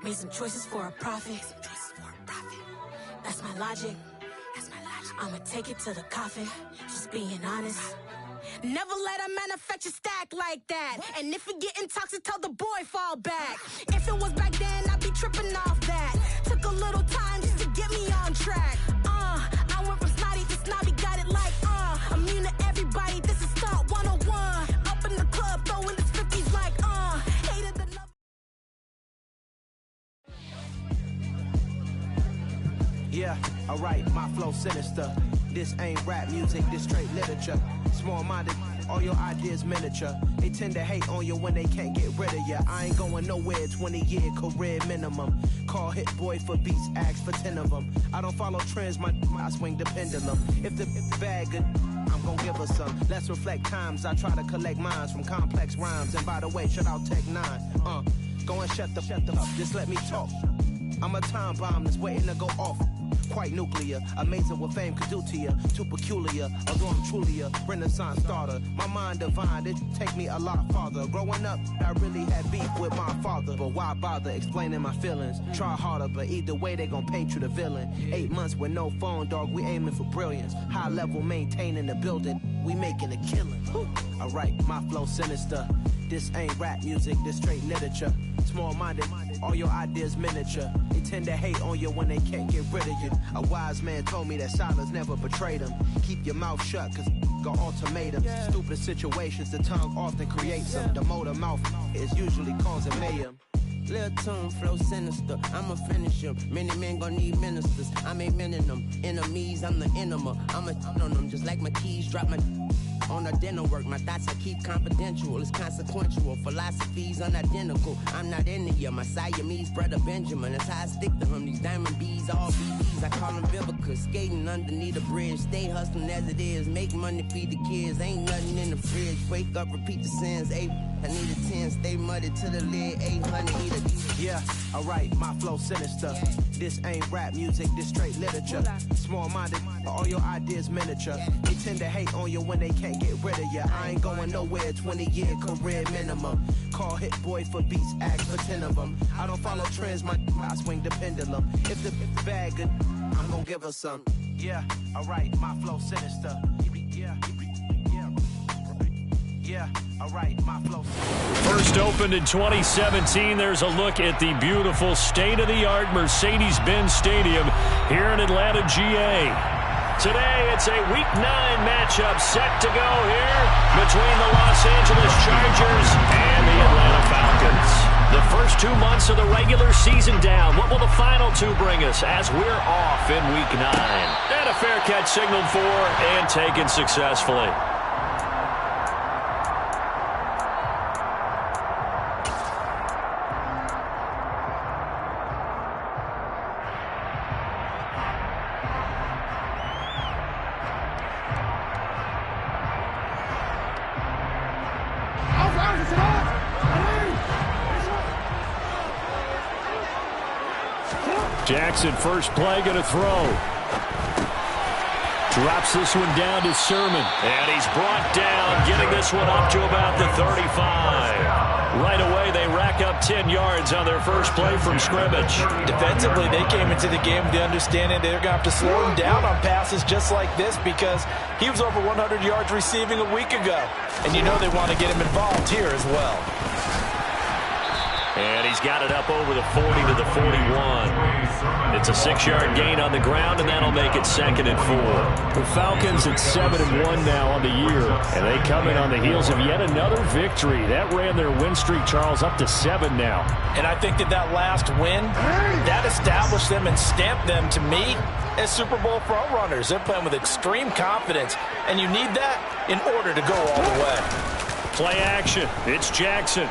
Made some choices for a profit. That's my logic. I'ma take it to the coffin. Just being honest. Never let a manufacture stack like that. And if it getting toxic, tell the boy fall back. If it was back then, I'd be tripping off that. Took a little time just to get me on track. I went from snotty to snobby, got it like immune to everybody, this is Stunt 101. Up in the club, throwing his 50s like hated the love. Yeah, alright, my flow sinister. This ain't rap music, this straight literature. Small-minded, all your ideas miniature. They tend to hate on you when they can't get rid of you. I ain't going nowhere, 20-year career minimum. Call Hit Boy for beats, ask for 10 of them. I don't follow trends, I swing the pendulum. If the bag good, I'm gonna give her some. Let's reflect times, I try to collect minds from complex rhymes. And by the way, shout out Tech 9. Go and shut the up, just let me talk. I'm a time bomb that's waiting to go off. Quite nuclear, amazing what fame could do to you. Too peculiar, although I'm truly a renaissance starter. My mind divine, it take me a lot farther. Growing up, I really had beef with my father. But why bother explaining my feelings? Try harder, but either way they gon' paint you the villain. 8 months with no phone, dog, we aiming for brilliance. High level maintaining the building, we making a killing. Alright, my flow sinister. This ain't rap music, this straight literature. Small-minded, all your ideas miniature. They tend to hate on you when they can't get rid of you. A wise man told me that silence never betrayed him. Keep your mouth shut, cause got ultimatums. Stupid situations, the tongue often creates them. The motor mouth is usually causing mayhem. Lil' tune, flow sinister, I'ma finish him. Many men gon' need ministers, I'm a men in them. Enemies, I'm the enema. I'ma on them just like my keys, drop my on the dinner work. My thoughts I keep confidential, it's consequential. Philosophies unidentical, I'm not into you. My Siamese brother Benjamin, that's how I stick to him. These diamond bees, all BBs, I call them Vivica. Skating underneath the bridge, stay hustling as it is. Make money, feed the kids, ain't nothing in the fridge. Wake up, repeat the sins, I need a 10, stay muddy to the lid, 800, eat a Yeah, alright, my flow sinister. This ain't rap music, this straight literature. Small-minded, all your ideas miniature. They tend to hate on you when they can't get rid of you. I ain't going nowhere, 20-year career minimum. Call Hit Boy for beats, ask for 10 of them. I don't follow trends, I swing the pendulum. If the bag good, I'm gonna give her some. Yeah, alright, my flow sinister. Yeah, alright, my flow. First opened in 2017, there's a look at the beautiful state-of-the-art Mercedes-Benz Stadium here in Atlanta, GA. Today, it's a Week 9 matchup set to go here between the Los Angeles Chargers and the Atlanta Falcons. The first 2 months of the regular season down. What will the final 2 bring us as we're off in Week 9? And a fair catch signaled for and taken successfully. Jackson, first play, going to throw. Drops this one down to Sermon. And he's brought down, getting this one up to about the 35. Right away, they rack up 10 yards on their first play from scrimmage. Defensively, they came into the game with the understanding they're going to have to slow him down on passes just like this because he was over 100 yards receiving a week ago. And you know they want to get him involved here as well. And he's got it up over the 40 to the 41. It's a 6-yard gain on the ground, and that'll make it 2nd and 4. The Falcons at 7-1 now on the year, and they come in on the heels of yet another victory. That ran their win streak, Charles, up to 7 now. And I think that last win, that established them and stamped them, to me, as Super Bowl front runners. They're playing with extreme confidence, and you need that in order to go all the way. Play action. It's Jackson.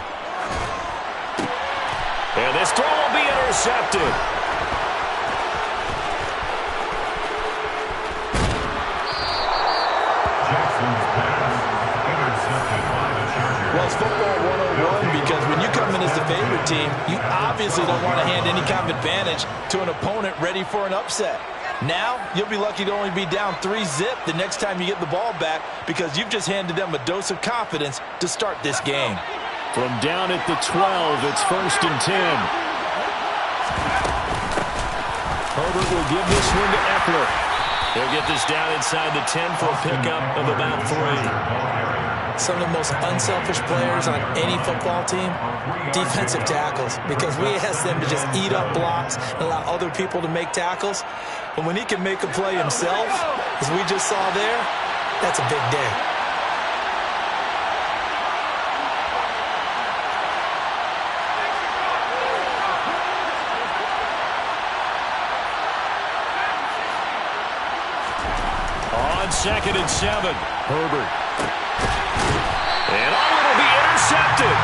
And this throw will be intercepted. Well, it's football 101 because when you come in as the favorite team, you obviously don't want to hand any kind of advantage to an opponent ready for an upset. Now, you'll be lucky to only be down 3-zip the next time you get the ball back because you've just handed them a dose of confidence to start this game. From down at the 12, it's 1st and 10. Herbert will give this one to Eckler. He'll get this down inside the 10 for a pickup of about 3. Some of the most unselfish players on any football team, defensive tackles, because we ask them to just eat up blocks and allow other people to make tackles. But when he can make a play himself, as we just saw there, that's a big day. On 2nd and 7, Herbert. And it'll be intercepted.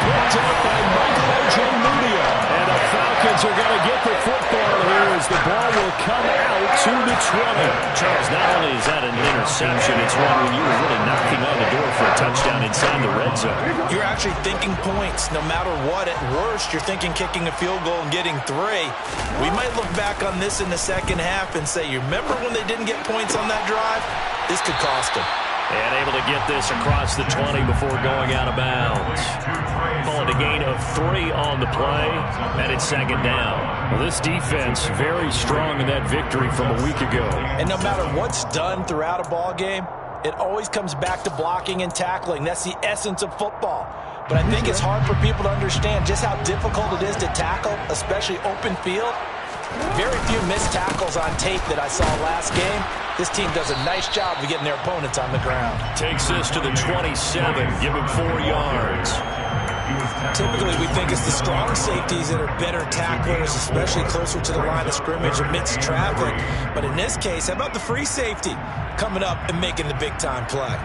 Picked up by Michael Ojemudia. And the Falcons are going to get the football here as the ball will come out to the 20. Charles, not only is that an interception, it's one where you were really knocking on the door for a touchdown inside the red zone. You're actually thinking points no matter what. At worst, you're thinking kicking a field goal and getting 3. We might look back on this in the second half and say, you remember when they didn't get points on that drive? This could cost them. And able to get this across the 20 before going out of bounds. Call it a gain of 3 on the play, and it's 2nd down. Well, this defense very strong in that victory from a week ago. And no matter what's done throughout a ball game, it always comes back to blocking and tackling. That's the essence of football. But I think it's hard for people to understand just how difficult it is to tackle, especially open field. Very few missed tackles on tape that I saw last game. This team does a nice job of getting their opponents on the ground. Takes this to the 27, give him 4 yards. Typically, we think it's the strong safeties that are better tacklers, especially closer to the line of scrimmage amidst traffic. But in this case, how about the free safety coming up and making the big-time play?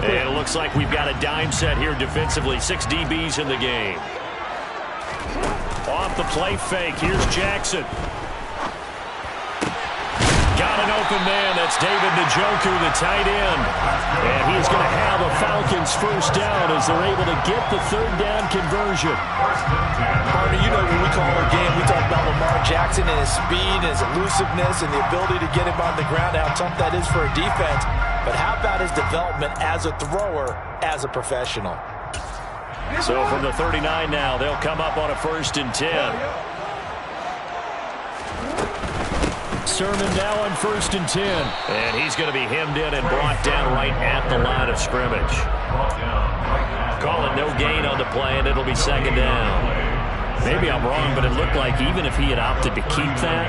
And it looks like we've got a dime set here defensively. 6 DBs in the game. Off the play fake, here's Jackson. Got an open man, that's David Njoku, the tight end. And he's going to have a Falcons first down as they're able to get the 3rd down conversion. Harvey, you know when we call our game, we talk about Lamar Jackson and his speed, and his elusiveness, and the ability to get him on the ground, how tough that is for a defense. But how about his development as a thrower, as a professional? So from the 39 now, they'll come up on a 1st and 10. Sermon now on 1st and 10. And he's going to be hemmed in and brought down right at the line of scrimmage. Call it no gain on the play, and it'll be 2nd down. Maybe I'm wrong, but it looked like even if he had opted to keep that,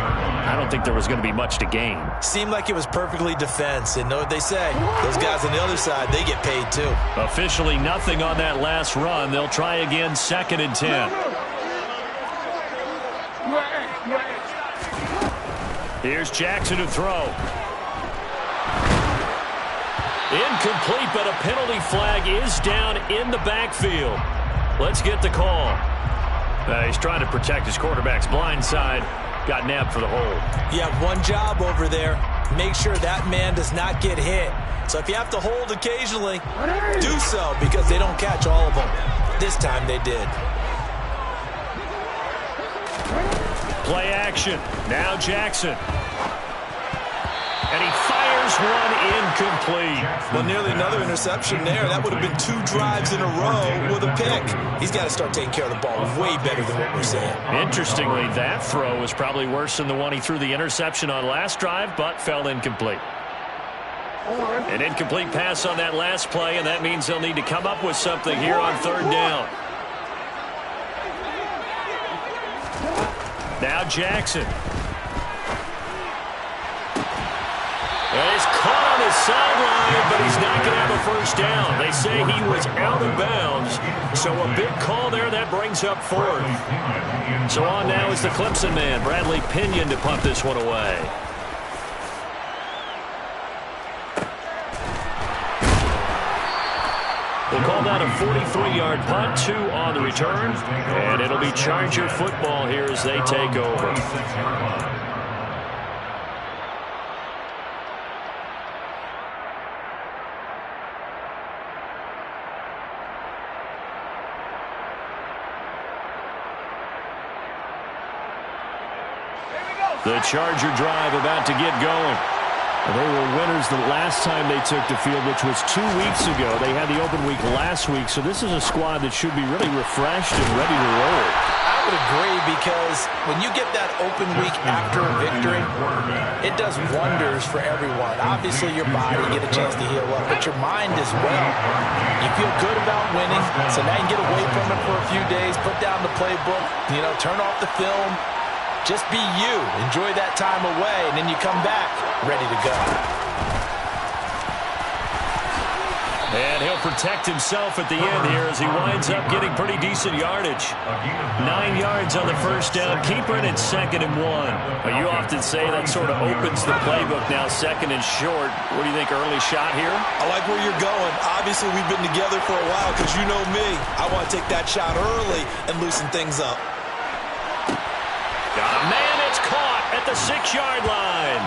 I don't think there was going to be much to gain. Seemed like it was perfectly defense, and know what they say. Those guys on the other side, they get paid too. Officially nothing on that last run. They'll try again 2nd and 10. Here's Jackson to throw. Incomplete, but a penalty flag is down in the backfield. Let's get the call. He's trying to protect his quarterback's blind side. Got nabbed for the hold. You have one job over there. Make sure that man does not get hit. So if you have to hold occasionally, do so, because they don't catch all of them. This time they did. Play action. Now Jackson. And he fires one incomplete. Well, nearly another interception there. That would have been 2 drives in a row with a pick. He's got to start taking care of the ball way better than what we're seeing. Interestingly, that throw was probably worse than the one he threw the interception on last drive, but fell incomplete. An incomplete pass on that last play, and that means they'll need to come up with something here on 3rd down. Now Jackson. And he's caught on his sideline, but he's not going to have a first down. They say he was out of bounds, so a big call there. That brings up 4th. So on now is the Clemson man, Bradley Pinion, to punt this one away. We'll call that a 43-yard punt, 2 on the return, and it'll be Charger football here as they take over. The Charger drive about to get going. They were winners the last time they took the field, which was 2 weeks ago. They had the open week last week, so this is a squad that should be really refreshed and ready to roll. I would agree, because when you get that open week after a victory, it does wonders for everyone. Obviously, your body, you get a chance to heal up, but your mind as well. You feel good about winning, so now you can get away from it for a few days, put down the playbook, turn off the film. Just be you. Enjoy that time away, and then you come back ready to go. And he'll protect himself at the end here as he winds up getting pretty decent yardage. 9 yards on the first down. Keeper in at 2nd and 1. Well, you often say that sort of opens the playbook now, 2nd and short. What do you think, early shot here? I like where you're going. Obviously, we've been together for a while because you know me. I want to take that shot early and loosen things up. Got a man, it's caught at the 6-yard line.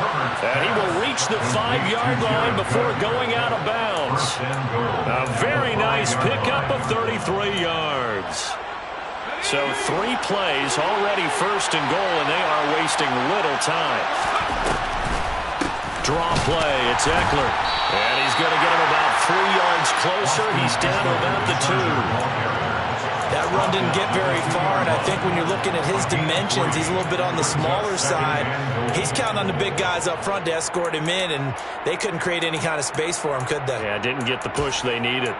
And he will reach the 5-yard line before going out of bounds. A very nice pickup of 33 yards. So 3 plays, already 1st and goal, and they are wasting little time. Draw play, it's Eckler. And he's going to get him about 3 yards closer. He's down to about the 2. That run didn't get very far, and I think when you're looking at his dimensions, he's a little bit on the smaller side. He's counting on the big guys up front to escort him in, and they couldn't create any kind of space for him, could they? Yeah, didn't get the push they needed.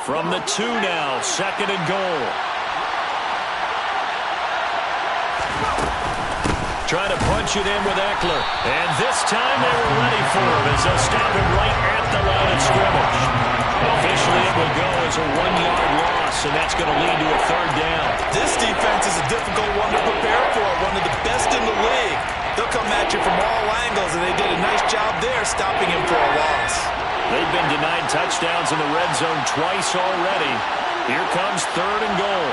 From the 2 now, 2nd and goal. Trying to punch it in with Eckler. And this time they were ready for him as they'll stop him right at the line of scrimmage. Officially it will go as a 1-yard loss, and that's going to lead to a 3rd down. This defense is a difficult one to prepare for, one of the best in the league. They'll come at you from all angles, and they did a nice job there stopping him for a loss. They've been denied touchdowns in the red zone twice already. Here comes 3rd and goal.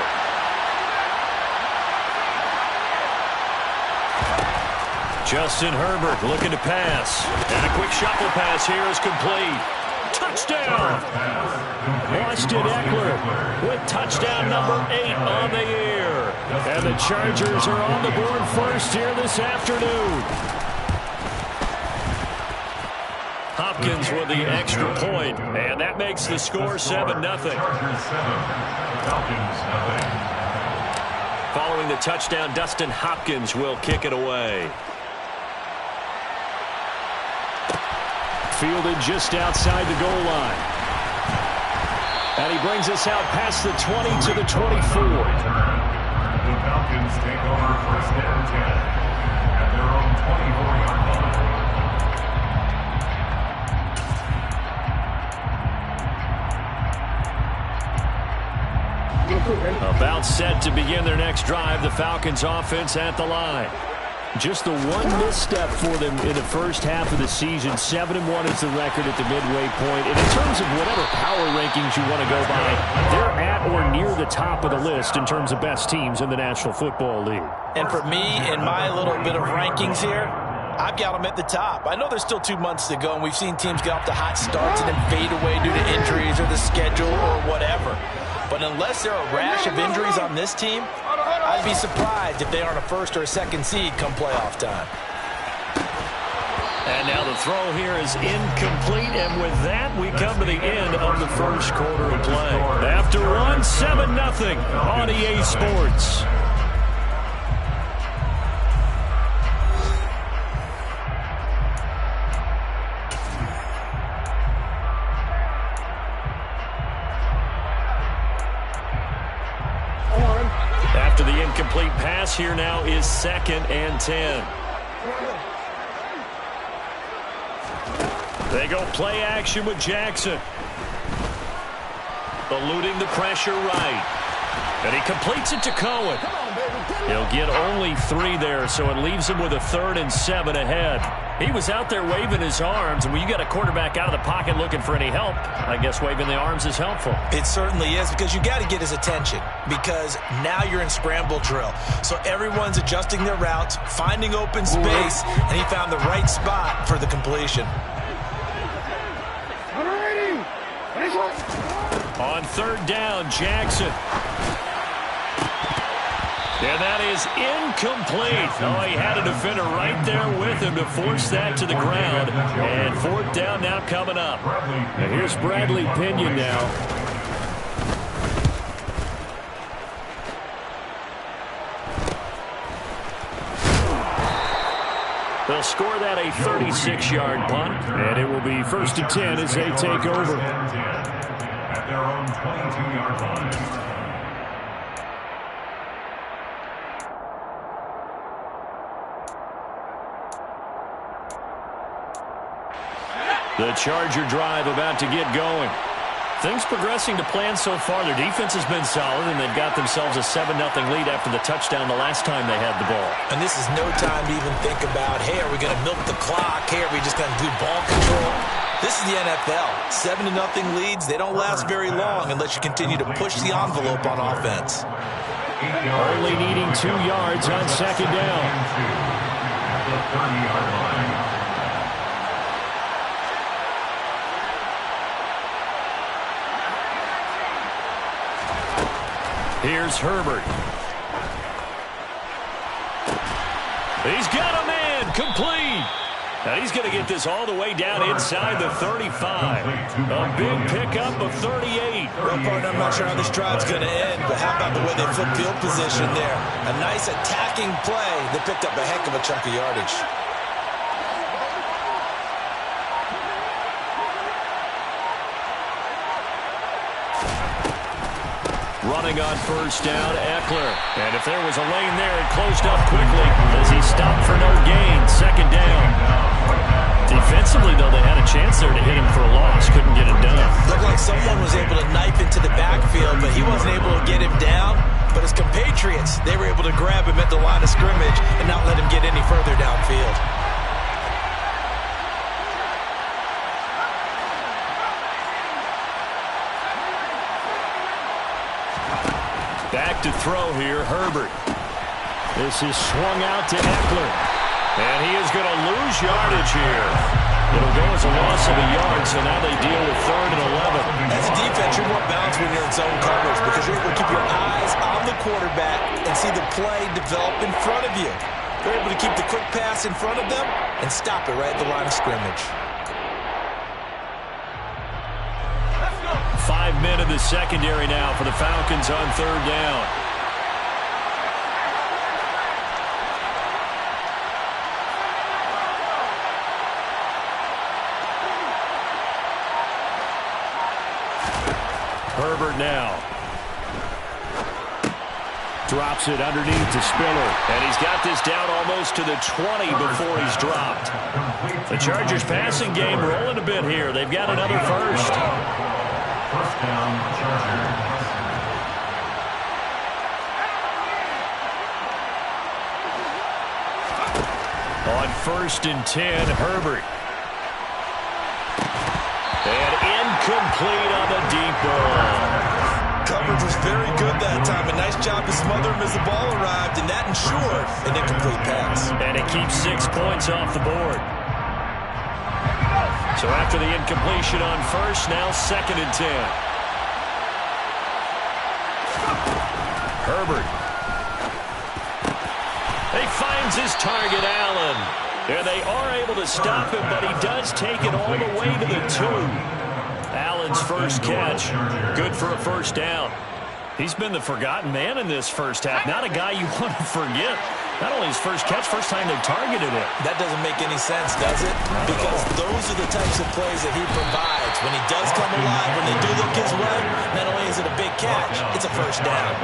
Justin Herbert looking to pass. And a quick shuffle pass here is complete. Touchdown! Austin Eckler with touchdown number 8 on the year. And the Chargers are on the board first here this afternoon. Hopkins with the extra point, and that makes the score 7-0. Following the touchdown, Dustin Hopkins will kick it away. Fielded just outside the goal line. And he brings us out past the 20 to the 24. The Falcons take over 1st and 10 at their own 24-yard line. About set to begin their next drive, the Falcons offense at the line. Just the one misstep for them in the first half of the season. 7-1 is the record at the midway point. And in terms of whatever power rankings you want to go by, they're at or near the top of the list in terms of best teams in the National Football League. And for me, in my little bit of rankings here, I've got them at the top. I know there's still 2 months to go, and we've seen teams get off to hot starts and then fade away due to injuries or the schedule or whatever. But unless there are a rash of injuries on this team, I'd be surprised if they aren't a 1st or a 2nd seed come playoff time. And now the throw here is incomplete, and with that, we come to the end of the first quarter of play. After one, 7-0 on EA Sports. After the incomplete pass, here now is 2nd and 10. They go play action with Jackson. Eluding the pressure right. And he completes it to Cohen. He'll get only 3 there, so it leaves him with a 3rd and 7 ahead. He was out there waving his arms, and when you got a quarterback out of the pocket looking for any help, I guess waving the arms is helpful. It certainly is, because you got to get his attention, because now you're in scramble drill. So everyone's adjusting their routes, finding open space, and he found the right spot for the completion. On 3rd down, Jackson. And that is incomplete. Oh, he had a defender right there with him to force that to the ground. And fourth down now coming up. Now here's Bradley Pinion now. They'll score that a 36-yard punt, and it will be 1st and 10 as they take over. At their own 22-yard line. The Charger drive about to get going. Things progressing to plan so far. Their defense has been solid, and they've got themselves a 7-0 lead after the touchdown the last time they had the ball. And this is no time to even think about, hey, are we going to milk the clock? Hey, are we just going to do ball control? This is the NFL. 7-0 leads, they don't last very long unless you continue to push the envelope on offense. Only needing 2 yards on 2nd down. At the 30-yard line. Here's Herbert. He's got a man complete. And he's going to get this all the way down inside the 35. A big pickup of 38. Well, partner, I'm not sure how this drive's going to end, but how about the way they flip field position there? A nice attacking play. They picked up a heck of a chunk of yardage. Running on 1st down, Eckler. And if there was a lane there, it closed up quickly as he stopped for no gain. 2nd down. Defensively, though, they had a chance there to hit him for a loss. Couldn't get it done. Looked like someone was able to knife into the backfield, but he wasn't able to get him down. But his compatriots, they were able to grab him at the line of scrimmage and not let him get any further downfield. Back to throw here, Herbert. This is swung out to Eckler. And he is going to lose yardage here. It'll go as a loss of a yard, so now they deal with 3rd and 11. As a defense, you're more balanced when you're in zone coverage because you're able to keep your eyes on the quarterback and see the play develop in front of you. You're able to keep the quick pass in front of them and stop it right at the line of scrimmage. 5 men in the secondary now for the Falcons on 3rd down. Herbert now. Drops it underneath to Spiller. And he's got this down almost to the 20 before he's dropped. The Chargers passing game rolling a bit here. They've got another first. First down, Chargers. On 1st and 10, Herbert. And incomplete on the deep ball. Coverage was very good that time. A nice job to smother him as the ball arrived, and that ensured an incomplete pass. And it keeps 6 points off the board. So after the incompletion on 1st, now 2nd and 10. Herbert. He finds his target, Allen. And they are able to stop him, but he does take it all the way to the 2. Allen's first catch, good for a 1st down. He's been the forgotten man in this first half. Not a guy you want to forget. Not only his first catch, first time they've targeted him. That doesn't make any sense, does it? Because those are the types of plays that he provides. When he does come alive, when they do look his way, not only is it a big catch, it's a 1st down.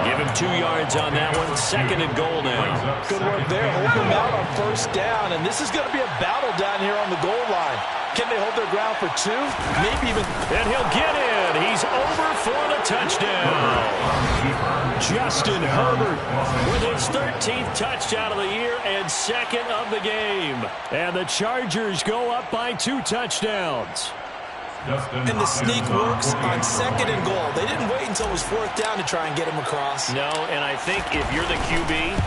Give him 2 yards on that one. 2nd and goal now. Good work there, holding him out on 1st down. And this is going to be a battle down here on the goal line. Can they hold their ground for 2? Maybe even... And he'll get in. He's over for the touchdown. Justin Herbert with his 13th touchdown of the year and 2nd of the game. And the Chargers go up by 2 touchdowns. And the sneak works on 2nd and goal. They didn't wait until it was 4th down to try and get him across. No, and I think if you're the QB,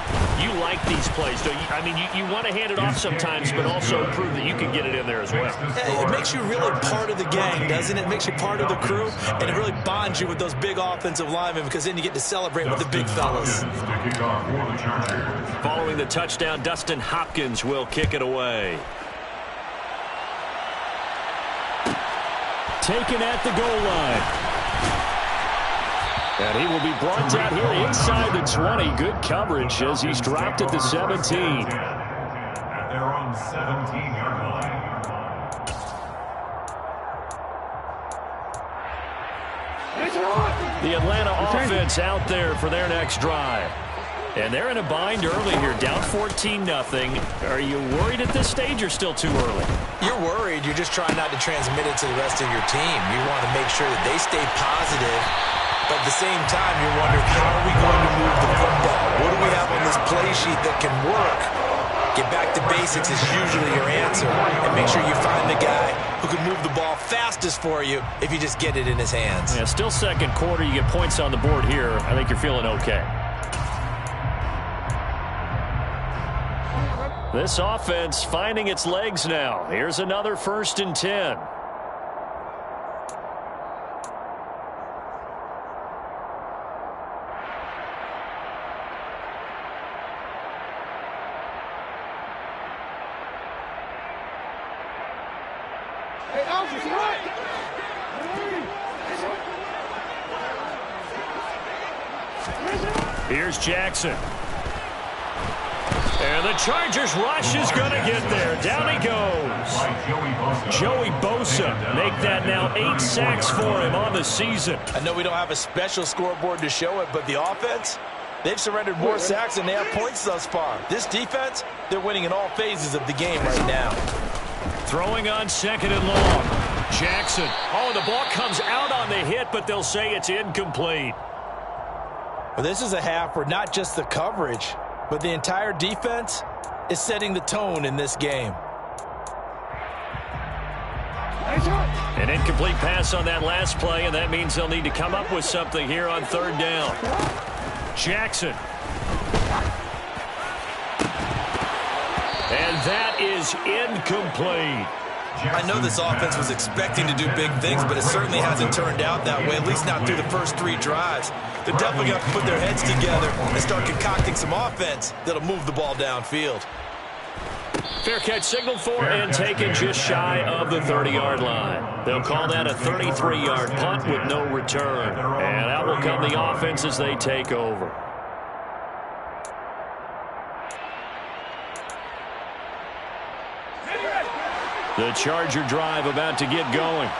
you like these plays. Don't you? I mean, you want to hand it off sometimes, but also prove that you can get it in there as well. It makes you really part of the gang, doesn't it? It makes you part of the crew, and it really bonds you with those big offensive linemen because then you get to celebrate with the big fellas. Following the touchdown, Dustin Hopkins will kick it away. Taken at the goal line. And he will be brought down here inside the 20. Good coverage as he's dropped at the 17. At their own 17-yard line. The Atlanta offense out there for their next drive. And they're in a bind early here, down 14-0. Are you worried at this stage or still too early? You're worried. You're just trying not to transmit it to the rest of your team. You want to make sure that they stay positive. But at the same time, you're wondering, how are we going to move the football? What do we have on this play sheet that can work? Get back to basics is usually your answer. And make sure you find the guy who can move the ball fastest for you if you just get it in his hands. Yeah, still second quarter. You get points on the board here. I think you're feeling okay. This offense finding its legs now. Here's another 1st and 10. Here's Jackson. And the Chargers rush is going to get there. Down he goes. Joey Bosa make that now 8 sacks for him on the season. I know we don't have a special scoreboard to show it, but the offense, they've surrendered more sacks than they have points thus far. This defense, they're winning in all phases of the game right now. Throwing on 2nd and long. Jackson. Oh, the ball comes out on the hit, but they'll say it's incomplete. Well, this is a half where not just the coverage, but the entire defense is setting the tone in this game. An incomplete pass on that last play, and that means they'll need to come up with something here on 3rd down. Jackson. And that is incomplete. I know this offense was expecting to do big things, but it certainly hasn't turned out that way, at least not through the first 3 drives. They're definitely going to put their heads together and start concocting some offense that'll move the ball downfield. Fair catch signaled for and taken just shy of the 30-yard line. They'll call that a 33-yard punt with no return. And out will come the offense as they take over. The Charger drive about to get going.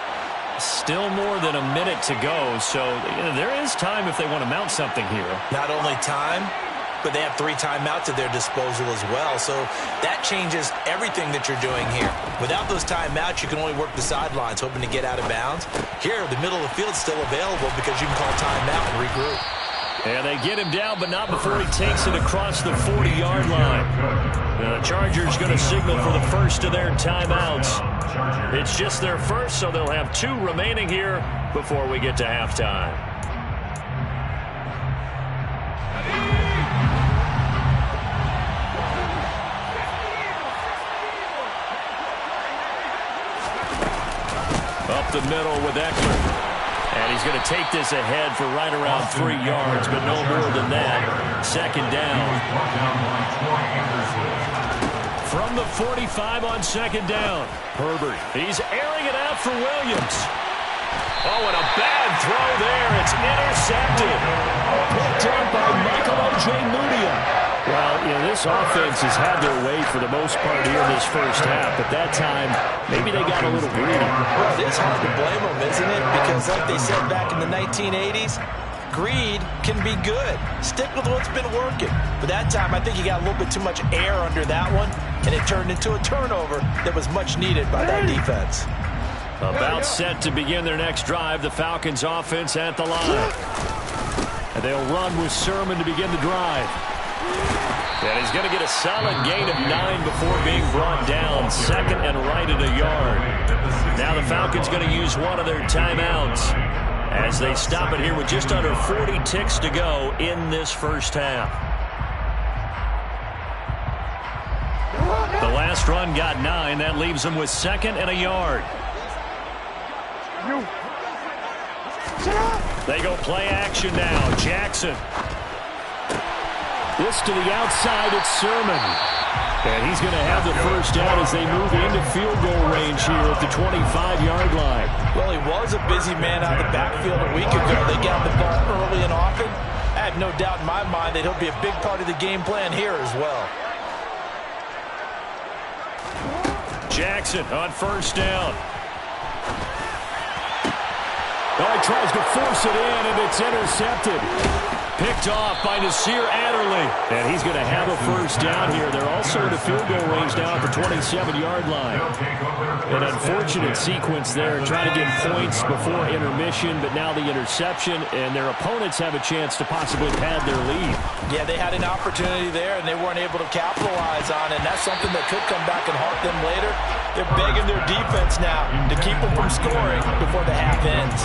Still more than a minute to go, so there is time if they want to mount something here. Not only time, but they have 3 timeouts at their disposal as well, so that changes everything that you're doing here. Without those timeouts, you can only work the sidelines, hoping to get out of bounds. Here, the middle of the field is still available because you can call timeout and regroup. And they get him down, but not before he takes it across the 40-yard line. The Chargers going to signal for the first of their timeouts. It's just their first, so they'll have 2 remaining here before we get to halftime. Up the middle with Eckler. And he's going to take this ahead for right around 3 yards, but no more than that. 2nd down. From the 45 on 2nd down. Herbert. He's airing it out for Williams. Oh, and a bad throw there. It's intercepted. Picked up by Michael Ojemudia. Well, this offense has had their way for the most part here in this first half, but that time, maybe they got a little greedy. Well, it is hard to blame them, isn't it? Because like they said back in the 1980s, greed can be good. Stick with what's been working. But that time, I think you got a little bit too much air under that one, and it turned into a turnover that was much needed by that defense. About set to begin their next drive, the Falcons offense at the line. And they'll run with Sermon to begin the drive. And he's going to get a solid gain of 9 before being brought down. Second and right at a yard. Now the Falcons going to use one of their timeouts as they stop it here with just under 40 ticks to go in this first half. The last run got 9. That leaves them with second and a yard. They go play action now. Jackson. This to the outside, it's Sermon. And he's going to have the first down as they move into field goal range here at the 25-yard line. Well, he was a busy man out of the backfield a week ago. They got the ball early and often. I have no doubt in my mind that he'll be a big part of the game plan here as well. Jackson on first down. Oh, he tries to force it in, and it's intercepted. Picked off by Nasir Adderley. And he's going to have a first down here. They're also in the field goal range now at the 27-yard line. An unfortunate sequence there, trying to get points before intermission, but now the interception, and their opponents have a chance to possibly pad their lead. Yeah, they had an opportunity there, and they weren't able to capitalize on it, and that's something that could come back and haunt them later. They're begging their defense now to keep them from scoring before the half ends.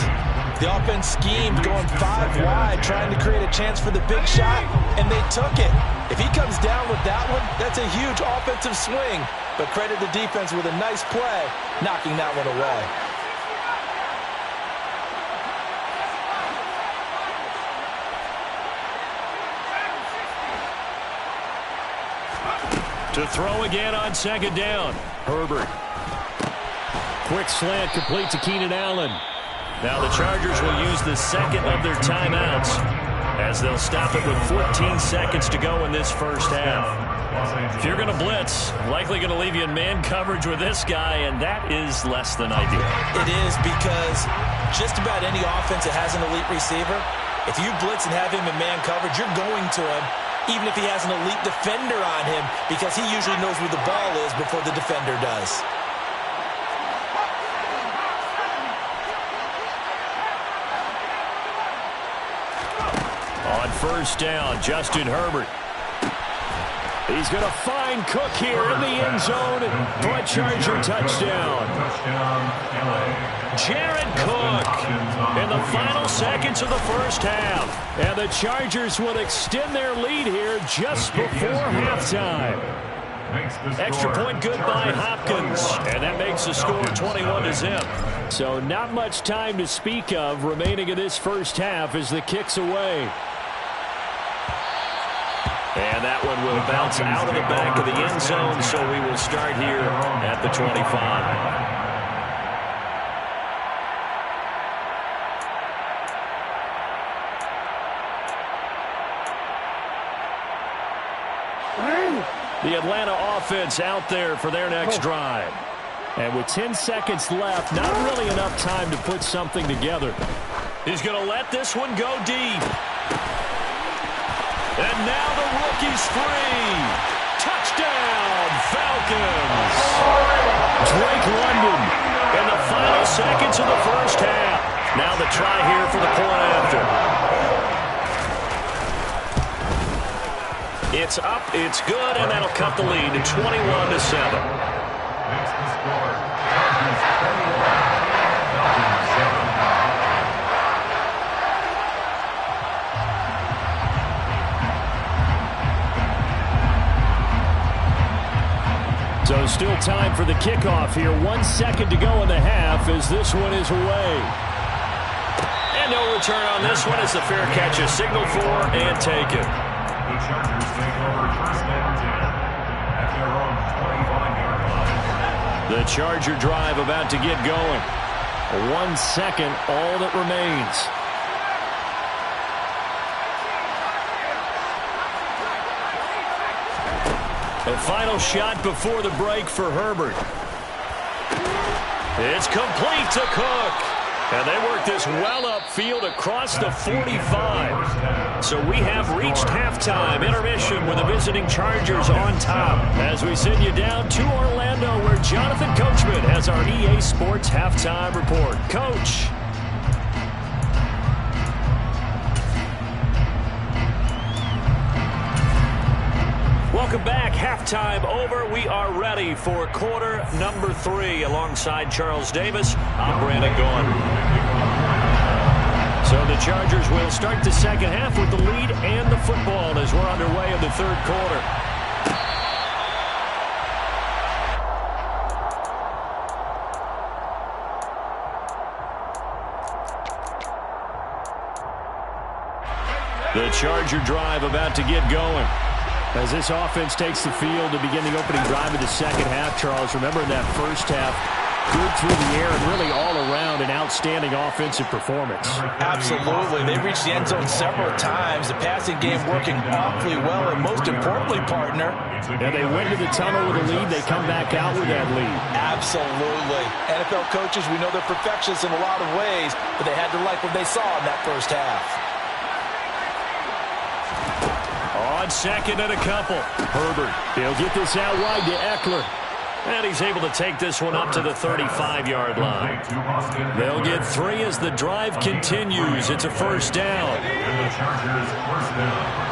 The offense schemed, going 5 wide, trying to create a chance for the big shot, and they took it. If he comes down with that one, that's a huge offensive swing. But credit the defense with a nice play, knocking that one away. To throw again on second down. Herbert. Quick slant complete to Keenan Allen. Now the Chargers will use the second of their timeouts as they'll stop it with 14 seconds to go in this first half. If you're going to blitz, likely going to leave you in man coverage with this guy, and that is less than ideal. It is, because just about any offense that has an elite receiver, if you blitz and have him in man coverage, you're going to him, even if he has an elite defender on him, because he usually knows where the ball is before the defender does. On first down, Justin Herbert. He's going to find Cook here in the end zone for a Charger touchdown. Jared Cook in the final seconds of the first half. And the Chargers will extend their lead here just before halftime. Extra point good by Hopkins. And that makes the score 21-0. So not much time to speak of remaining in this first half as the kick's away. And that one will bounce out of the back of the end zone, so we will start here at the 25. The Atlanta offense out there for their next drive. And with 10 seconds left, not really enough time to put something together. He's going to let this one go deep. And now the rookie's free. Touchdown, Falcons. Drake London in the final seconds of the first half. Now the try here for the point after. It's up, it's good, and that'll cut the lead to 21-7. So still time for the kickoff here. 1 second to go in the half as this one is away. And no return on this one as the fair catch is signaled for and taken. The Chargers take over first and 10 at their own 25-yard line. The Charger drive about to get going. 1 second, all that remains. A final shot before the break for Herbert. It's complete to Cook. And they work this well upfield across the 45. So we have reached halftime. Intermission with the visiting Chargers on top. As we send you down to Orlando, where Jonathan Coachman has our EA Sports halftime report. Coach. Welcome back. Halftime over. We are ready for quarter number 3. Alongside Charles Davis, I'm Brandon Gaughan. So the Chargers will start the second half with the lead and the football as we're underway in the third quarter. The Charger drive about to get going. As this offense takes the field to begin the opening drive of the second half, Charles, remember in that first half, good through the air and really all around an outstanding offensive performance. Absolutely. They reached the end zone several times. The passing game working awfully well, and most importantly, partner. Yeah, they went to the tunnel with a lead. They come back out with that lead. Absolutely. NFL coaches, we know they're perfectionists in a lot of ways, but they had to like what they saw in that first half. On second and a couple. Herbert, he'll get this out wide to Eckler. And he's able to take this one up to the 35-yard line. They'll get 3 as the drive continues. It's a first down. And the Chargers first down.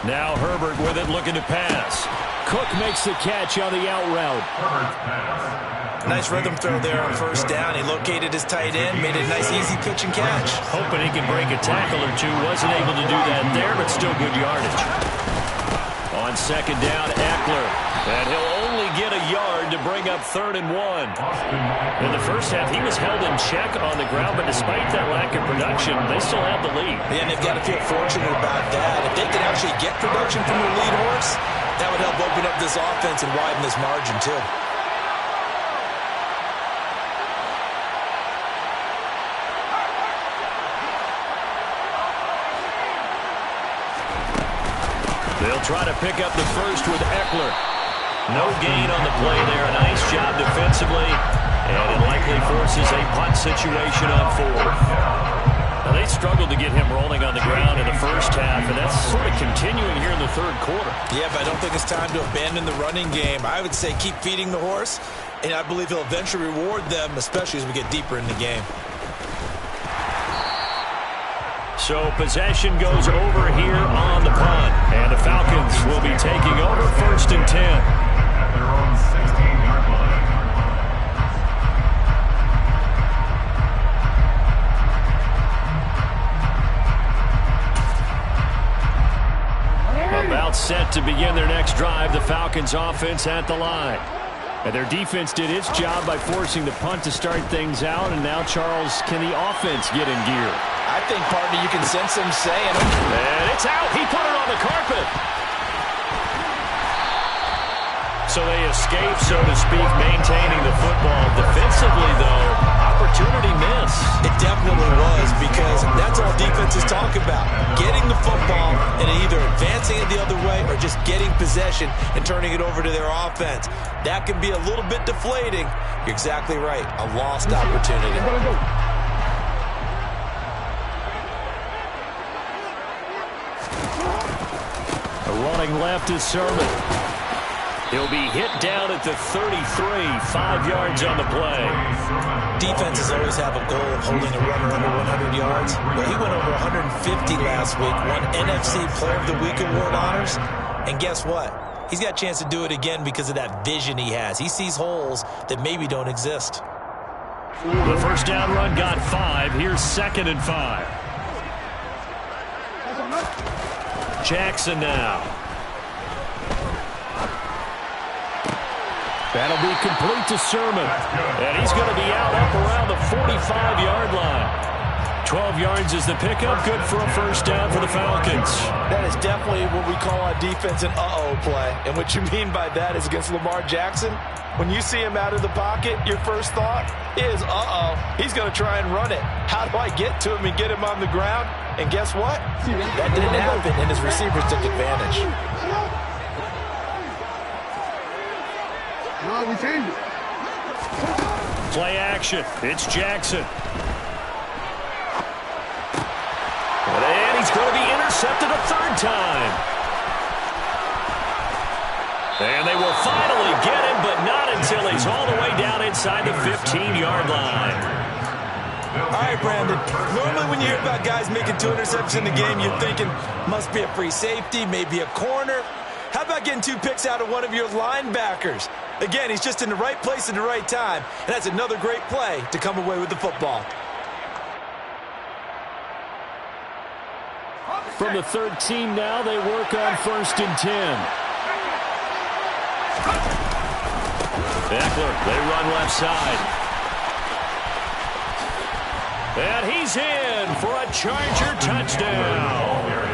Now Herbert with it, looking to pass. Cook makes the catch on the out route. Nice rhythm throw there on first down. He located his tight end, made a nice easy pitch and catch. Hoping he can break a tackle or two. Wasn't able to do that there, but still good yardage. On second down, Eckler. And he'll only get a yard to bring up 3rd and 1. In the first half, he was held in check on the ground, but despite that lack of production, they still have the lead. Yeah, and they've got to feel fortunate about that. If they can actually get production from their lead horse, that would help open up this offense and widen this margin, too. They'll try to pick up the first with Eckler. No gain on the play there. A nice job defensively. And it likely forces a punt situation on 4th. Now, they struggled to get him rolling on the ground in the first half, and that's sort of continuing here in the third quarter. Yeah, but I don't think it's time to abandon the running game. I would say keep feeding the horse, and I believe he'll eventually reward them, especially as we get deeper in the game. So possession goes over here on the punt, and the Falcons will be taking over 1st and 10. At their own 16-yard line. About set to begin their next drive, the Falcons offense at the line. And their defense did its job by forcing the punt to start things out, and now, Charles, can the offense get in gear? I think, partner, you can sense him saying, and it's out. He put it on the carpet. So they escape, so to speak, maintaining the football. Defensively, though, opportunity miss. It definitely was, because that's all defenses talk about. Getting the football and either advancing it the other way or just getting possession and turning it over to their offense. That can be a little bit deflating. You're exactly right. A lost opportunity. Running left is Sermon. He'll be hit down at the 33, 5 yards on the play. Defenses always have a goal of holding a runner under 100 yards. Well, he went over 150 last week, won NFC Player of the Week award honors. And guess what? He's got a chance to do it again because of that vision he has. He sees holes that maybe don't exist. The first down run got 5. Here's 2nd and 5. Jackson now. That'll be complete to Sermon. And he's going to be out up around the 45-yard line. 12 yards is the pickup. Good for a first down for the Falcons. That is definitely what we call on defense an uh-oh play. And what you mean by that is against Lamar Jackson, when you see him out of the pocket, your first thought is, uh-oh, he's going to try and run it. How do I get to him and get him on the ground? And guess what? That didn't happen, and his receivers took advantage. Play action. It's Jackson. And he's going to be intercepted a 3rd time. And they will finally get him, but not until he's all the way down inside the 15-yard line. All right, Brandon. Normally when you hear about guys making 2 interceptions in the game, you're thinking must be a free safety, maybe a corner. How about getting 2 picks out of one of your linebackers? Again, he's just in the right place at the right time, and that's another great play to come away with the football. From the 13 now, they work on 1st and 10. Eckler, they run left side. And he's in for a Charger touchdown.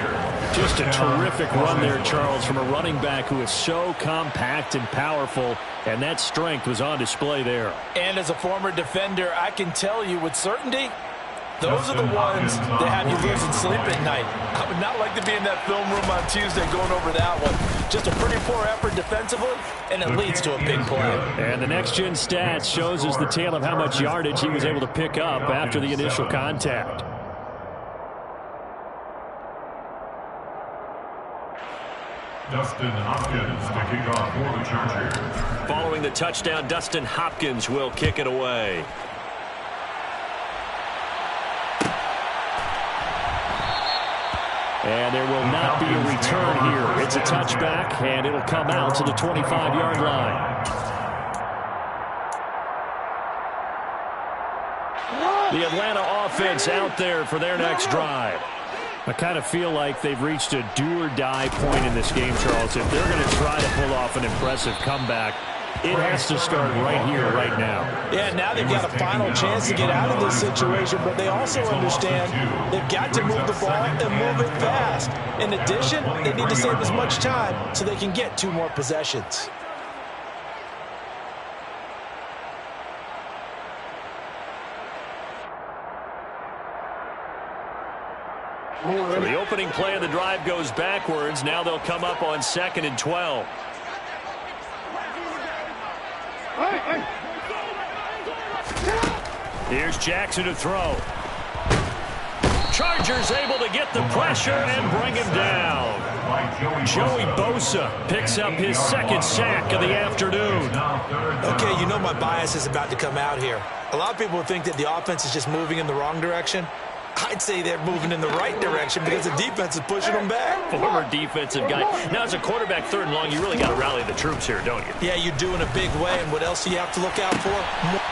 Just a terrific run there, Charles, from a running back who is so compact and powerful, and that strength was on display there. And as a former defender, I can tell you with certainty, those are the ones that have you losing sleep at night. I would not like to be in that film room on Tuesday going over that one. Just a pretty poor effort defensively, and it leads to a big play. And the next-gen stats shows us the tale of how much yardage he was able to pick up after the initial contact. Dustin Hopkins to kick off for the Chargers. Following the touchdown, Dustin Hopkins will kick it away. And there will not be a return here. It's a touchback, and it'll come out to the 25-yard line. The Atlanta offense out there for their next drive. I kind of feel like they've reached a do-or-die point in this game, Charles. If they're going to try to pull off an impressive comeback, it has to start right here, right now. Yeah, now they've got a final chance to get out of this situation, but they also understand they've got to move the ball and move it fast. In addition, they need to save as much time so they can get 2 more possessions. So the opening play of the drive goes backwards. Now they'll come up on 2nd and 12. Here's Jackson to throw. Chargers able to get the pressure and bring him down. Joey Bosa picks up his 2nd sack of the afternoon. Okay, you know my bias is about to come out here. A lot of people think that the offense is just moving in the wrong direction. I'd say they're moving in the right direction because the defense is pushing them back. Former defensive guy. Now, as a quarterback 3rd and long, you really got to rally the troops here, don't you? Yeah, you do in a big way. And what else do you have to look out for?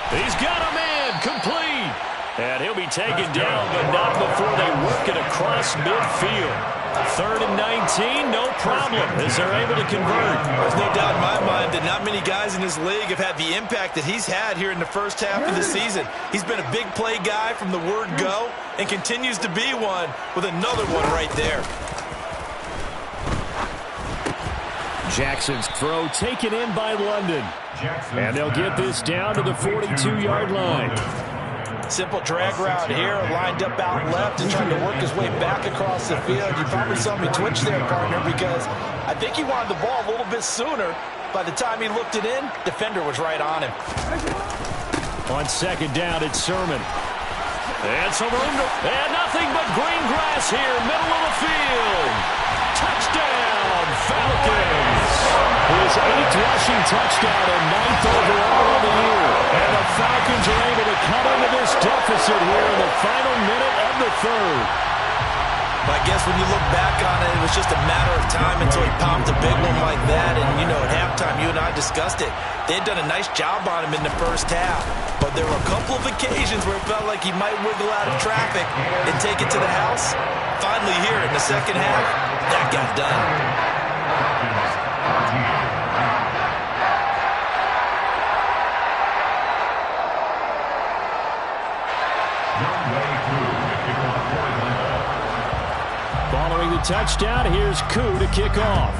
He's got a man complete. And he'll be taken down, but not before they work it across midfield. 3rd and 19, no problem, as they're able to convert. There's no doubt in my mind that not many guys in this league have had the impact that he's had here in the first half of the season. He's been a big play guy from the word go and continues to be one with another one right there. Jackson's throw taken in by London. And they'll get this down to the 42-yard line. Simple drag route here, lined up out left and trying to work his way back across the field. You probably saw me twitch there, partner, because I think he wanted the ball a little bit sooner. By the time he looked it in, defender was right on him. On 2nd down, it's Sermon. And some room to, and nothing but green grass here, middle of the field. Touchdown, Falcons. His 8th rushing touchdown and 9th overall of the year. And the Falcons are able to cut into this deficit here in the final minute of the 3rd. I guess when you look back on it, it was just a matter of time until he popped a big one like that. And, you know, at halftime, you and I discussed it. They had done a nice job on him in the first half. But there were a couple of occasions where it felt like he might wiggle out of traffic and take it to the house. Finally here in the second half, that got done. Following the touchdown, here's Koo to kick off.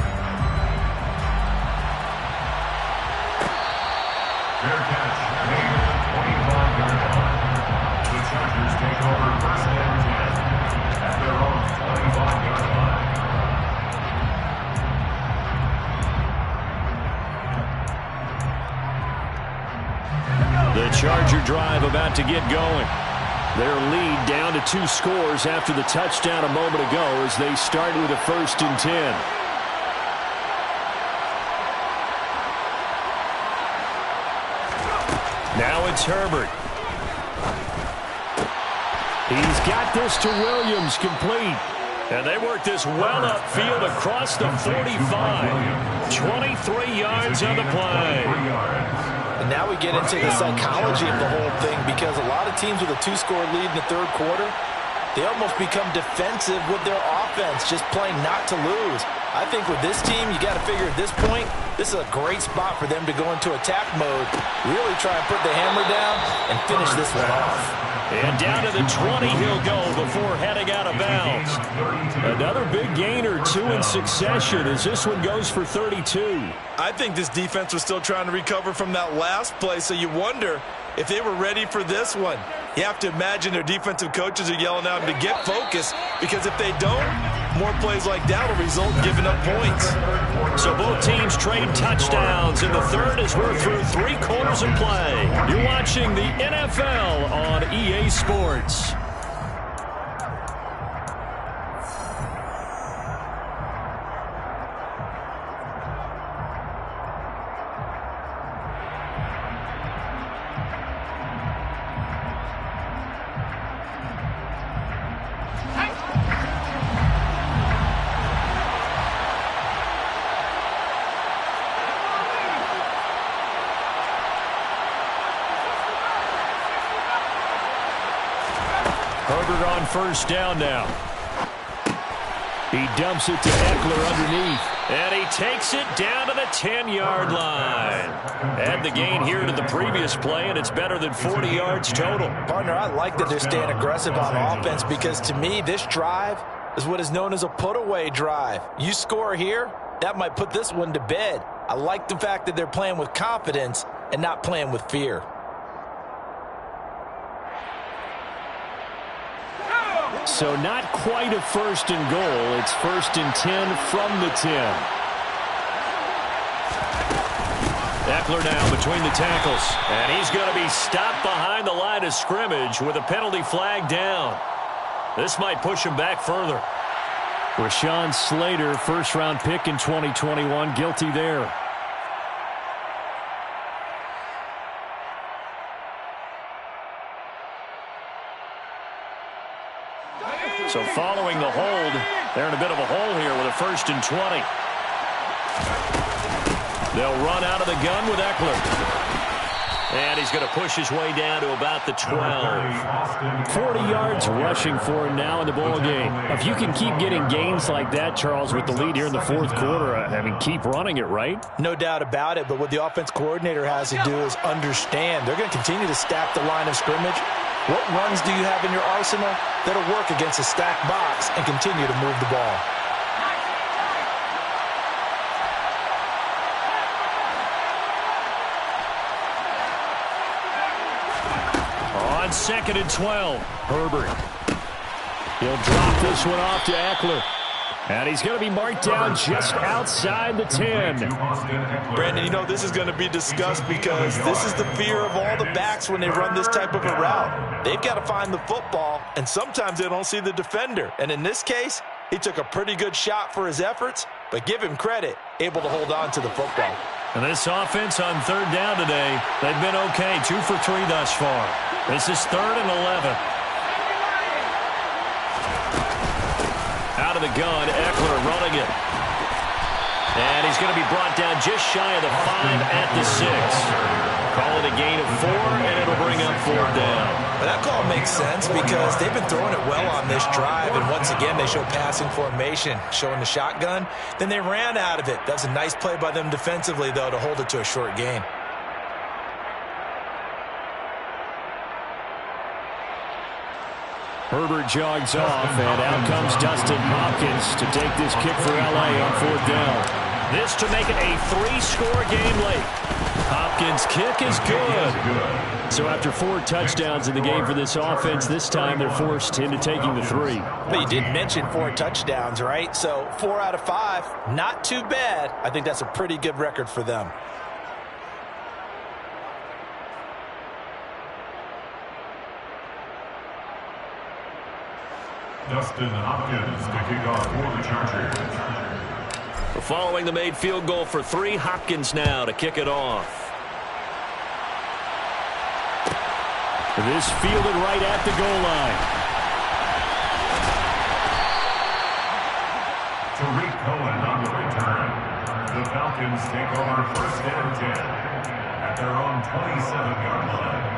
Fair catch, made at the 25-yard line. The Chargers take over 1st and 10 at their own 25-yard line. The Charger drive about to get going. Their lead down to 2 scores after the touchdown a moment ago as they start with a 1st and 10. Now it's Herbert. He's got this to Williams, complete. And they work this well upfield across the 45. 23 yards on the play. And now we get into the psychology of the whole thing, because a lot of teams with a 2-score lead in the third quarter, they almost become defensive with their offense, just playing not to lose. I think with this team, you got to figure at this point, this is a great spot for them to go into attack mode, really try and put the hammer down and finish this one off. And down to the 20 he'll go before heading out of bounds. Another big gain or two in succession as this one goes for 32. I think this defense was still trying to recover from that last play, so you wonder if they were ready for this one. You have to imagine their defensive coaches are yelling at them to get focused, because if they don't, more plays like that will result in giving up points. So both teams trade touchdowns in the third as we're through 3 quarters of play. You're watching the NFL on EA Sports. Herbert on first down now. He dumps it to Eckler underneath. And he takes it down to the 10-yard line. Add the gain here to the previous play, and it's better than 40 yards total. Partner, I like that they're staying aggressive on offense, because to me, this drive is what is known as a put-away drive. You score here, that might put this one to bed. I like the fact that they're playing with confidence and not playing with fear. So not quite a first and goal. It's first and 10 from the 10. Eckler now between the tackles. And he's going to be stopped behind the line of scrimmage with a penalty flag down. This might push him back further. Rashawn Slater, first-round pick in 2021, guilty there. So following the hold, they're in a bit of a hole here with a first and 20. They'll run out of the gun with Eckler. And he's going to push his way down to about the 12. 40 yards rushing for him now in the ball game. If you can keep getting gains like that, Charles, with the lead here in the fourth quarter, I mean, keep running it, right? No doubt about it, but what the offense coordinator has to do is understand they're going to continue to stack the line of scrimmage. What runs do you have in your arsenal that'll work against a stacked box and continue to move the ball? On second and 12, Herbert. He'll drop this one off to Eckler. And he's going to be marked down just outside the 10. Brandon, you know, this is going to be discussed because this is the fear of all the backs when they run this type of a route. They've got to find the football, and sometimes they don't see the defender. And in this case, he took a pretty good shot for his efforts, but give him credit, able to hold on to the football. And this offense on third down today, they've been okay, 2 for 3 thus far. This is 3rd and 11. Out of the gun, Eckler running it. And he's going to be brought down just shy of the 5 at the 6. Call it a gain of 4, and it'll bring up 4th down. But that call makes sense because they've been throwing it well on this drive, and once again they show passing formation, showing the shotgun. Then they ran out of it. That was a nice play by them defensively, though, to hold it to a short gain. Herbert jogs off, and out comes Dustin Hopkins to take this kick for L.A. on 4th down. This to make it a 3-score game late. Hopkins' kick is good. So after 4 touchdowns in the game for this offense, this time they're forced into taking the 3. But you did mention 4 touchdowns, right? So 4 out of 5, not too bad. I think that's a pretty good record for them. Dustin Hopkins to kick off for the Chargers. Following the made field goal for 3, Hopkins now to kick it off. This fielded right at the goal line. Tariq Cohen on the return. The Falcons take over 1st and 10 at their own 27-yard line.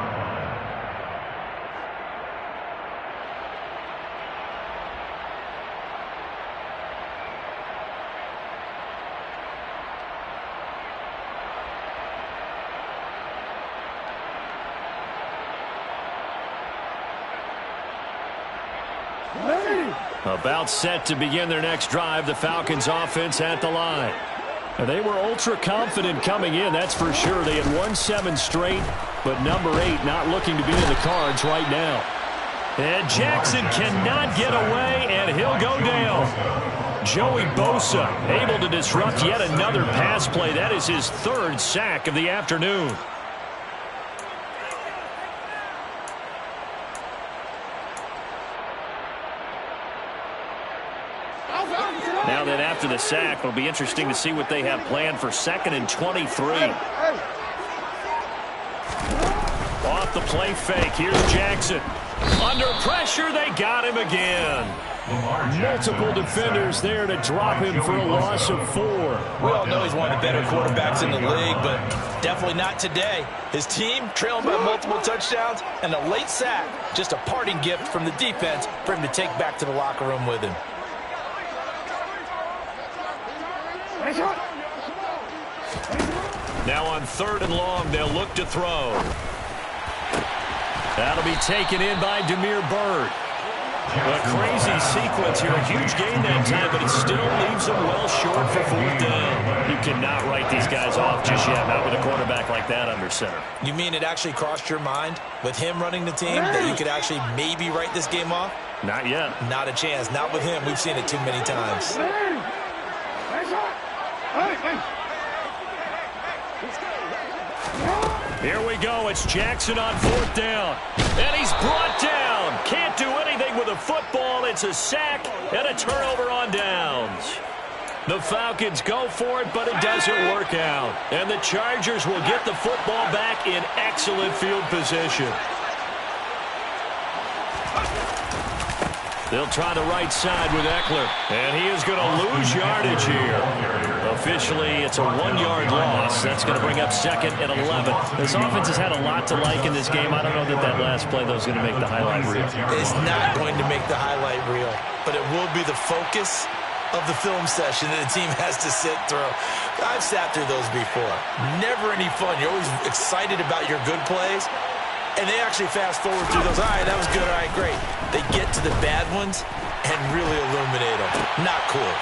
About set to begin their next drive, the Falcons offense at the line. And they were ultra confident coming in, that's for sure. They had won 7 straight, but number 8 not looking to be in the cards right now. And Jackson cannot get away, and he'll go down. Joey Bosa able to disrupt yet another pass play. That is his 3rd sack of the afternoon. Now that after the sack, it'll be interesting to see what they have planned for 2nd and 23. Off the play fake, here's Jackson. Under pressure, they got him again. Multiple defenders there to drop him for a loss of 4. We all know he's one of the better quarterbacks in the league, but definitely not today. His team trailing by multiple touchdowns and a late sack. Just a parting gift from the defense for him to take back to the locker room with him. Now on 3rd and long, they'll look to throw. That'll be taken in by Damiere Byrd. A crazy sequence here. A huge gain that time, but it still leaves them well short for 4th down. You cannot write these guys off just yet, not with a quarterback like that under center. You mean it actually crossed your mind with him running the team that you could actually maybe write this game off? Not yet. Not a chance. Not with him. We've seen it too many times. Here we go. It's Jackson on 4th down. And he's brought down. Can't do anything with a football. It's a sack and a turnover on downs. The Falcons go for it, but it doesn't work out. And the Chargers will get the football back in excellent field position. They'll try the right side with Eckler. And he is going to lose yardage here. Officially, it's a 1-yard loss. That's going to bring up 2nd and 11. This offense has had a lot to like in this game. I don't know that last play, though, is going to make the highlight reel. It's not going to make the highlight reel, but it will be the focus of the film session that the team has to sit through. I've sat through those before. Never any fun. You're always excited about your good plays. And they actually fast forward through those. All right, that was good. All right, great. They get to the bad ones and really illuminate them. Not cool.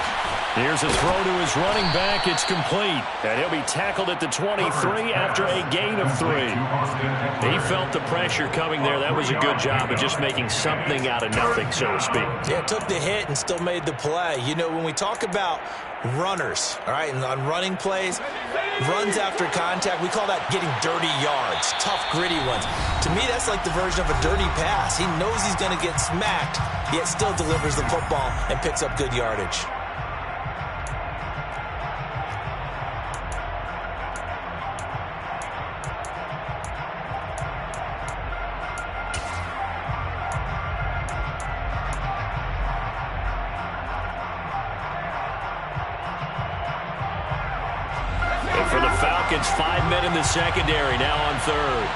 Here's a throw to his running back. It's complete. And he'll be tackled at the 23 after a gain of 3. He felt the pressure coming there. That was a good job of just making something out of nothing, so to speak. Yeah, took the hit and still made the play. You know, when we talk about runners, all right, and on running plays, runs after contact, we call that getting dirty yards, tough, gritty ones. To me, that's like the version of a dirty pass. He knows he's going to get smacked, yet still delivers the football and picks up good yardage. For the Falcons, 5 men in the secondary, now on 3rd.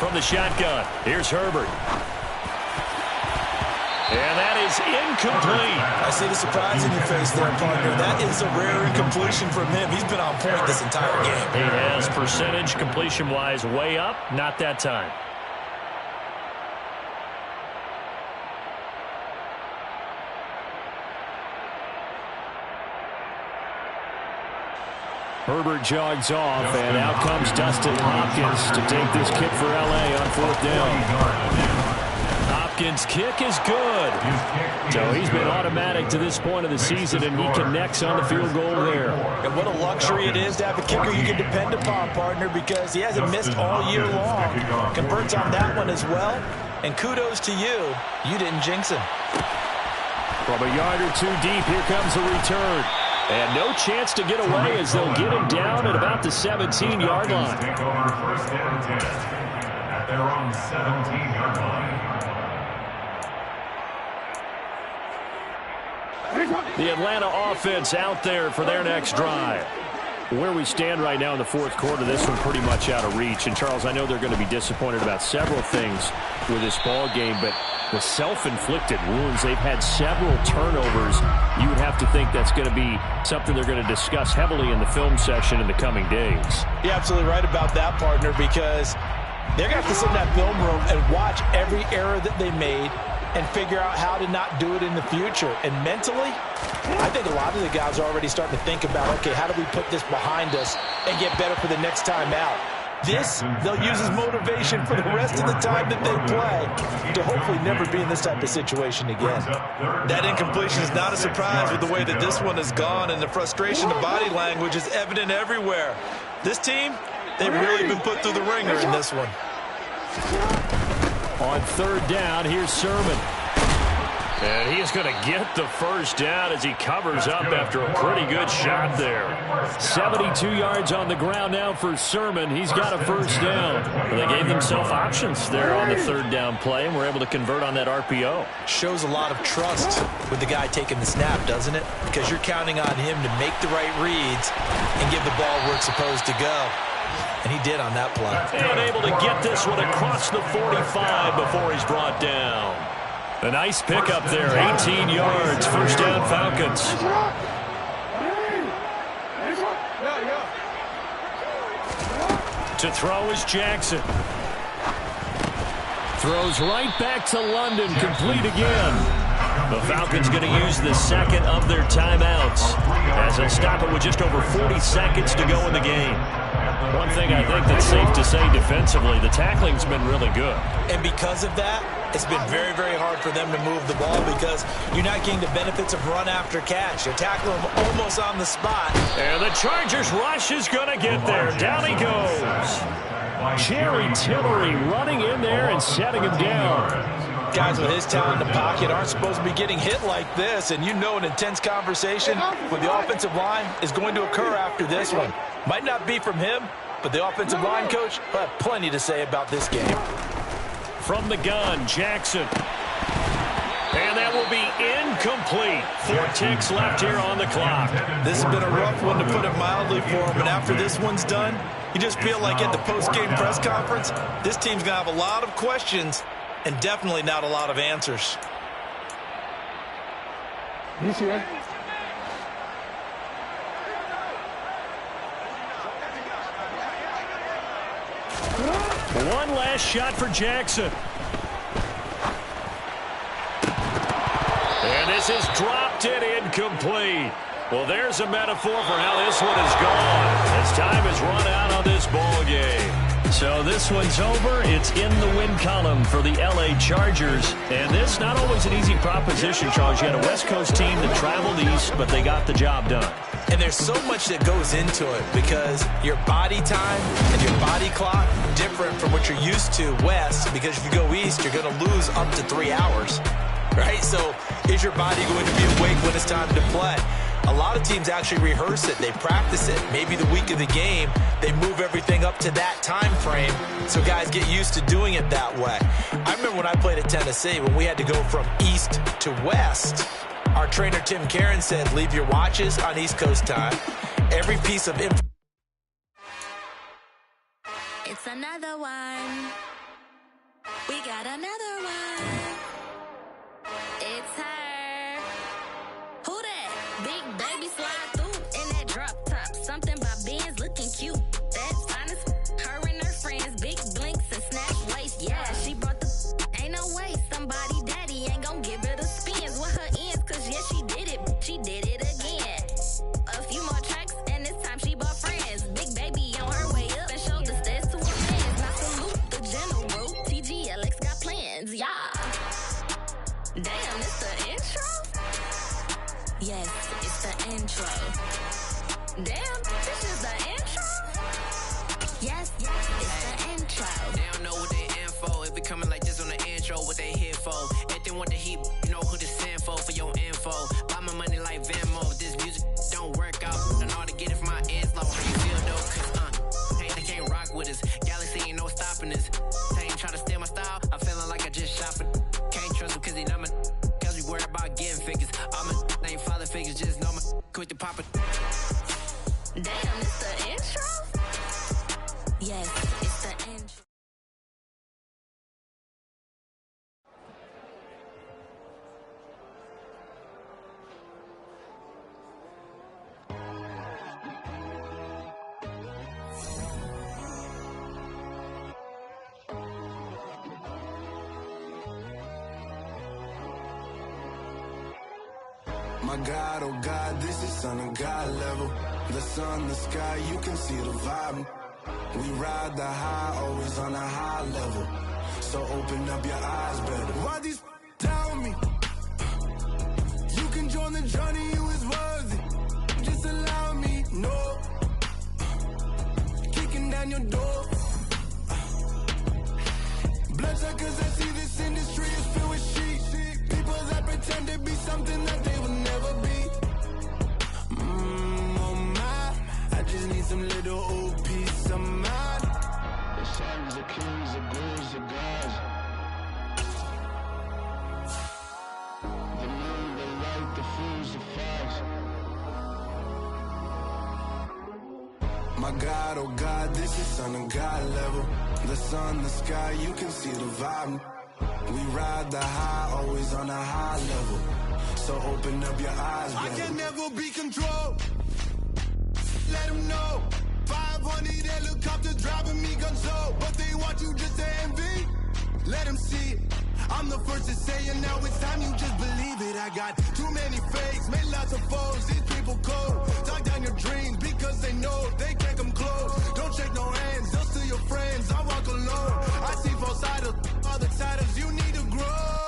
From the shotgun, here's Herbert. And that is incomplete. I see the surprise in your face there, partner. That is a rare incompletion from him. He's been on point this entire game. He has percentage completion-wise way up, not that time. Herbert jogs off, and out comes Dustin Hopkins to take this kick for L.A. on 4th down. Hopkins' kick is good. So he's been automatic to this point of the season, and he connects on the field goal there. And what a luxury it is to have a kicker you can depend upon, partner, because he hasn't missed all year long. Converts on that one as well. And kudos to you. You didn't jinx him. From a yard or two deep, here comes the return. And no chance to get away as they'll get him down at about the 17-yard line. Take over first and 10 at their own 17-yard line. The Atlanta offense out there for their next drive. Where we stand right now in the fourth quarter, this one pretty much out of reach. And, Charles, I know they're going to be disappointed about several things with this ball game, but the self-inflicted wounds, they've had several turnovers. You would have to think that's going to be something they're going to discuss heavily in the film session in the coming days. You're absolutely right about that, partner, because they're going to have to sit in that film room and watch every error that they made and figure out how to not do it in the future. And mentally, I think a lot of the guys are already starting to think about, okay, how do we put this behind us and get better for the next time out? This, they'll use as motivation for the rest of the time that they play to hopefully never be in this type of situation again. That incompletion is not a surprise with the way that this one has gone, and the frustration, the body language is evident everywhere. This team, they've really been put through the ringer in this one. On third down, here's Sermon. And he's going to get the first down as he covers up after a pretty good shot there. 72 yards on the ground now for Sermon. He's got a first down. They gave themselves options there on the third down play, and were able to convert on that RPO. Shows a lot of trust with the guy taking the snap, doesn't it? Because you're counting on him to make the right reads and give the ball where it's supposed to go. And he did on that play. And able to get this one across the 45 before he's brought down. A nice pickup there, 18 yards, first down Falcons. To throw is Jackson. Throws right back to London, complete again. The Falcons going to use the second of their timeouts as they'll stop it with just over 40 seconds to go in the game. One thing I think that's safe to say defensively, the tackling's been really good. And because of that, it's been very, very hard for them to move the ball because you're not getting the benefits of run after catch. You're tackling them almost on the spot. And the Chargers rush is going to get there. Down he goes. Jerry Tillery running in there and setting him down. Guys with his talent in the pocket aren't supposed to be getting hit like this, and you know an intense conversation with the offensive line is going to occur after this one. Might not be from him, but the offensive line coach will have plenty to say about this game. From the gun, Jackson. And that will be incomplete. 4 ticks left here on the clock. This has been a rough one, to put it mildly, for him, and after this one's done, you just feel like at the post-game press conference, this team's going to have a lot of questions and definitely not a lot of answers. One last shot for Jackson. And this is dropped it incomplete. Well, there's a metaphor for how this one is gone as time has run out on this ball game. So this one's over. It's in the win column for the LA Chargers. And this, not always an easy proposition, Charles. You had a West Coast team that traveled east, but they got the job done. And there's so much that goes into it because your body time and your body clock different from what you're used to west, because if you go east, you're going to lose up to 3 hours, right? So is your body going to be awake when it's time to play? A lot of teams actually rehearse it. They practice it. Maybe the week of the game, they move everything up to that time frame so guys get used to doing it that way. I remember when I played at Tennessee, when we had to go from east to west, our trainer Tim Karen said, leave your watches on East Coast time. Every piece of information. It's another one. We got another one. It's her. Who that? Big baby slide through in that drop top. Something by Benz looking cute. That's honest. Her and her friends, big blinks and snatch waist. Yeah, she brought the. Ain't no way somebody daddy ain't gon' give it a spins with her ends. Cause yeah, she did it. She did it again. A few more tracks and this time she bought friends. Big baby on her way up and showed the stairs to her fans. Now salute the general. TGLX got plans. Yeah. Damn, it's the intro? Yes, it's the intro. Damn, this is the intro? Yes, it's the intro. They don't know what they in for. It be coming like this on the intro, what they here for. If they want the heat, you know who to send for your info. now my cause we worried about getting figures. All my ain't father figures, just know my quick to pop it. Damn, it's the intro? Yes, it's the intro. My God, oh God, this is son of God level. The sun, the sky, you can see the vibe. We ride the high, always on a high level. So open up your eyes better. Why these tell me? You can join the journey, you is worthy. Just allow me, no. Kicking down your door. Bloodsuckers, I see this industry is filled with sheep. People that pretend to be something that they will never be. Oh my, I just need some little old peace of mind. The sons, the kings, the ghouls, the gods. The moon, the light, the fools, the fogs. My God, oh God, this is son of God level. The sun, the sky, you can see the vibe. We ride the high, always on a high level. So open up your eyes, baby. I can never be controlled. Let them know. 500 helicopters driving me gonzo. But they want you just to envy. Let them see it. I'm the first to say it, now it's time you just believe it. I got too many fakes, made lots of foes. These people cold. Talk down your dreams because they know they can't come close. Don't shake no hands, they'll steal your friends. I walk alone. I see false idols, other titles, you need to grow.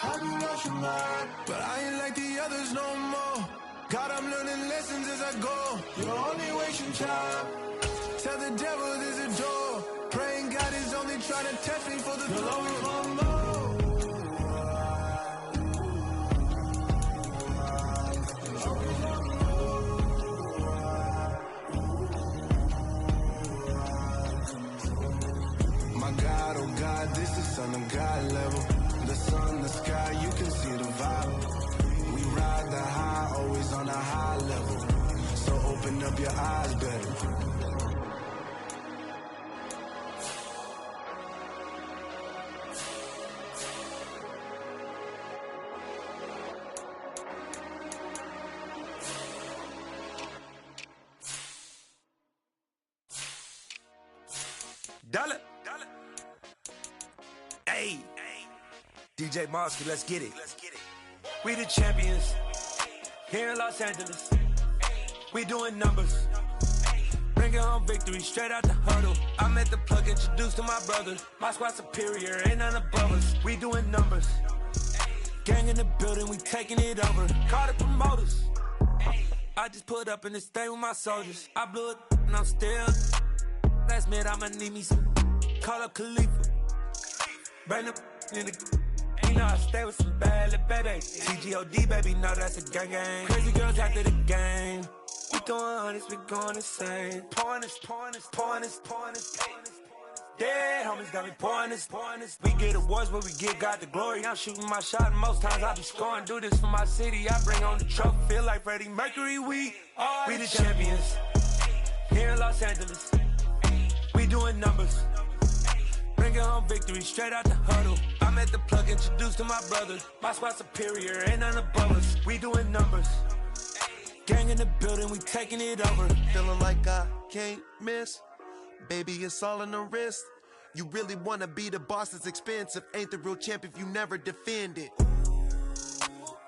Have you lost your mind? But I ain't like the others no more. God, I'm learning lessons as I go. You're only wasting time. Tell the devil there's a door. Praying God is only trying to test me for the throne. My God, oh God, this is son of God level. The sun, the sky, you can see the vibe. We ride the high, always on a high level. So open up your eyes better. Dollar. Hey. DJ Mosky, let's get it. We the champions here in Los Angeles. We doing numbers. Bringing home victory straight out the huddle. I'm at the plug, introduced to my brother. My squad superior, ain't none above us. We doing numbers. Gang in the building, we taking it over. Call the promoters. I just put up in this thing with my soldiers. I blew it and I'm still. Last minute, I'ma need me some. Call up Khalifa. Bring them in the. You know I stay with some bad little baby. TGOD, baby, know that's a gang gang. Crazy girls after the game. We going honest, we going insane. Pouring this. Dead homies got me pouring this. We get awards, but we get God the glory. I'm shooting my shot, and most times I be scoring. Do this for my city, I bring on the trophy. Feel like Freddie Mercury, we the champions. Here in Los Angeles. We doing numbers. Bringing home victory straight out the huddle. I'm at the plug, introduced to my brother. My squad superior, ain't none above us. We doing numbers. Gang in the building, we taking it over. Feeling like I can't miss. Baby, it's all in the wrist. You really wanna be the boss, it's expensive. Ain't the real champ if you never defend it.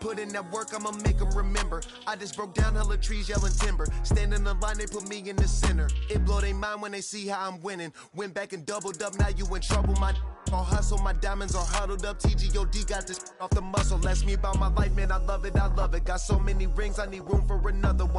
Put in that work, I'ma make them remember. I just broke down hella trees, yelling timber. Stand in the line, they put me in the center. It blow they mind when they see how I'm winning. Went back and doubled up, now you in trouble. My all hustle, my diamonds are huddled up. TGOD got this off the muscle. Ask me about my life, man, I love it. Got so many rings, I need room for another one.